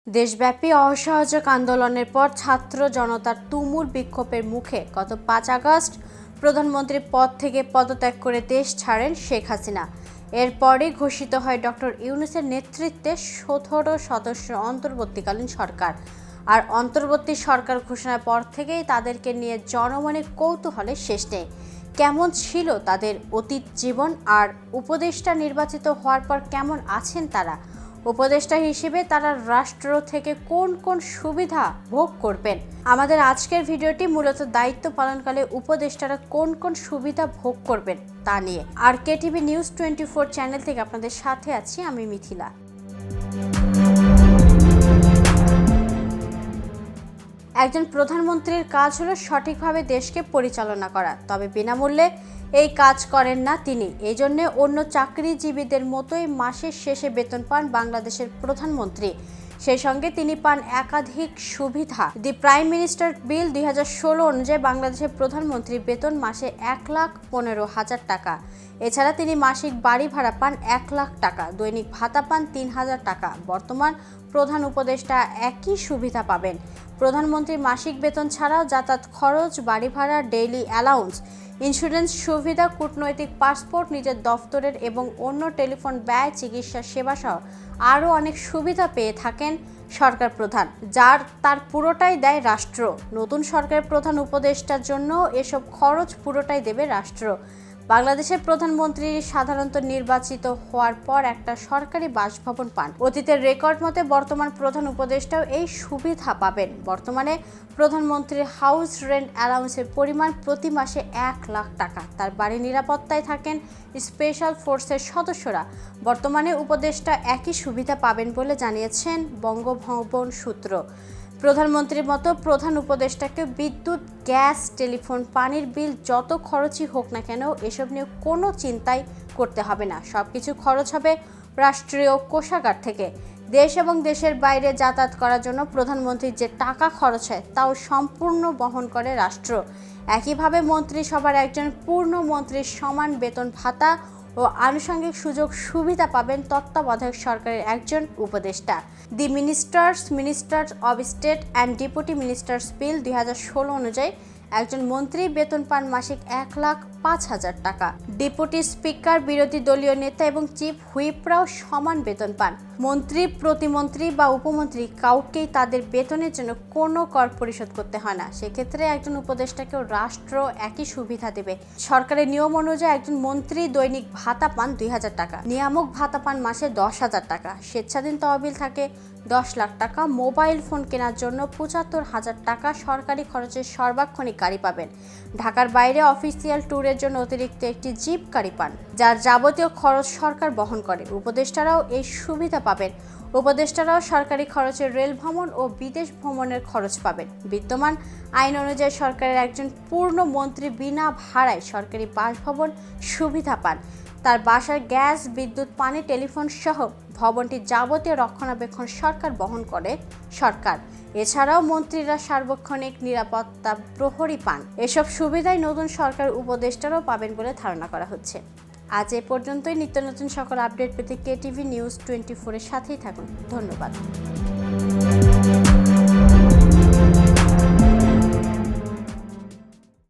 দেশব্যাপী অসহযোগ আন্দোলনের পর ছাত্র জনতার তুমুল বিক্ষোভের মুখে গত ৫ আগস্ট প্রধানমন্ত্রীর পদ থেকে পদত্যাগ করে দেশ ছাড়েন শেখ হাসিনা। এরপরই ঘোষিত হয় ডক্টর ইউনূসের নেতৃত্বে ১৭ সদস্য অন্তর্বর্তীকালীন সরকার। আর অন্তর্বর্তী সরকার ঘোষণার পর থেকেই তাদেরকে নিয়ে জনমনে কৌতূহলের শেষ নেই। কেমন ছিল তাদের অতীত জীবন, আর উপদেষ্টা নির্বাচিত হওয়ার পর কেমন আছেন তারা? উপদেষ্টা হিসেবে তারা রাষ্ট্র থেকে কোন কোন সুবিধা ভোগ করবেন? আমাদের আজকের ভিডিওটি মূলত দায়িত্ব পালনকালে উপদেষ্টারা কোন কোন সুবিধা ভোগ করবেন তা নিয়ে। আর কেটিভি নিউজ 24 চ্যানেল থেকে আপনাদের সাথে আছি আমি মিথিলা। একজন প্রধানমন্ত্রীর কাজ হলো সঠিকভাবে দেশকে পরিচালনা করা, তবে বিনামূল্যে এই কাজ করেন না তিনি। এই জন্য অন্য চাকরিজীবীদের মতোই মাসের শেষে বেতন পান বাংলাদেশের প্রধানমন্ত্রী। সেই সঙ্গে তিনি পান একাধিক সুবিধা। দি প্রাইম মিনিস্টার বিল 2016 অনুযায়ী বাংলাদেশের প্রধানমন্ত্রীর বেতন মাসে ১,১৫,০০০ টাকা। এছাড়া তিনি মাসিক বাড়ি ভাড়া পান ১ লাখ টাকা, দৈনিক ভাতা পান ৩,০০০ টাকা। বর্তমান প্রধান উপদেষ্টা একই সুবিধা পাবেন। প্রধানমন্ত্রীর মাসিক বেতন ছাড়াও যাতায়াত খরচ, বাড়ি ভাড়া, ডেইলি অ্যালাউন্স, ইন্স্যুরেন্স সুবিধা, কূটনৈতিক পাসপোর্ট, নিজের দফতরের এবং অন্য টেলিফোন ব্যয়, চিকিৎসা সেবা সহ আরও অনেক সুবিধা পেয়ে থাকেন সরকার প্রধান, তার পুরোটাই দেয় রাষ্ট্র। নতুন সরকারের প্রধান উপদেষ্টার জন্য এসব খরচ পুরোটাই দেবে রাষ্ট্র। বাংলাদেশের প্রধানমন্ত্রী সাধারণত নির্বাচিত হওয়ার পর একটা সরকারি বাসভবন পান। অতীতের রেকর্ড মতে বর্তমান প্রধান উপদেষ্টাও এই সুবিধা পাবেন। বর্তমানে প্রধানমন্ত্রীর হাউস রেন্ট অ্যালাউন্সের পরিমাণ প্রতি মাসে ১ লাখ টাকা। তার বাড়ির নিরাপত্তায় থাকেন স্পেশাল ফোর্সের সদস্যরা। বর্তমানে উপদেষ্টা একই সুবিধা পাবেন বলে জানিয়েছেন বঙ্গভবন সূত্র। প্রধানমন্ত্রীর মতো প্রধান উপদেষ্টাকে বিদ্যুৎ, গ্যাস, টেলিফোন, পানির বিল যত খরচই হোক না কেন এসব নিয়ে কোনো চিন্তাই করতে হবে না। সবকিছু খরচ হবে রাষ্ট্রীয় কোষাগার থেকে। দেশ এবং দেশের বাইরে যাতায়াত করার জন্য প্রধানমন্ত্রীর যে টাকা খরচ হয় তাও সম্পূর্ণ বহন করে রাষ্ট্র। একইভাবে মন্ত্রিসভার একজন পূর্ণ মন্ত্রীর সমান বেতন ভাতা ও আনুষঙ্গিক সুযোগ সুবিধা পাবেন তত্ত্বাবধায়ক সরকারের একজন উপদেষ্টা। The ministers of state and deputy ministers bill 2016 অনুযায়ী একজন মন্ত্রী বেতন পান মাসিক ১,০৫,০০০ টাকা। ডেপুটি স্পিকার, বিরোধী দলীয় নেতা এবং চিফ হুইপরাও সমান বেতন পান। মন্ত্রী, প্রতিমন্ত্রী বা উপমন্ত্রী কাউকেই তাদের বেতনের জন্য কোনো কর পরিশোধ করতে হয় না। সেক্ষেত্রে একজন উপদেষ্টাকেও রাষ্ট্র একই সুবিধা দেবে। সরকারের নিয়ম অনুযায়ী একজন মন্ত্রী দৈনিক ভাতা পান ২,০০০ টাকা, নিয়ামক ভাতা পান মাসে ১০,০০০ টাকা, স্বেচ্ছাধীন তহবিল থাকে ১০ লাখ টাকা, মোবাইল ফোন কেনার জন্য ৭৫,০০০ টাকা, সরকারি খরচের সর্বাক্ষণিক গাড়ি পাবেন। ঢাকার বাইরে অফিসিয়াল ট্যুরের জন্য অতিরিক্ত একটি জিপ গাড়ি পান, যার যাবতীয় খরচ সরকার বহন করে। উপদেষ্টারাও এই সুবিধা পাবেন। উপদেষ্টারাও সরকারি খরচের রেল ভ্রমণ ও বিদেশ ভ্রমণের খরচ পাবেন। বিদ্যমান আইন অনুযায়ী সরকারের একজন পূর্ণ মন্ত্রী বিনা ভাড়ায় সরকারি বাসভবন সুবিধা পান। তার বাসার গ্যাস, বিদ্যুৎ, পানি, টেলিফোন সহ ভবনটির যাবতীয় রক্ষণাবেক্ষণ সরকার বহন করে সরকার। এছাড়াও মন্ত্রীরা সার্বক্ষণিক নিরাপত্তা প্রহরী পান। এসব সুবিধাই নতুন সরকার উপদেষ্টারাও পাবেন বলে ধারণা করা হচ্ছে। আজ এ পর্যন্তই। নিত্য নতুন সকল আপডেট পেতে কেটিভি নিউজ 24 এর সাথেই থাকুন। ধন্যবাদ।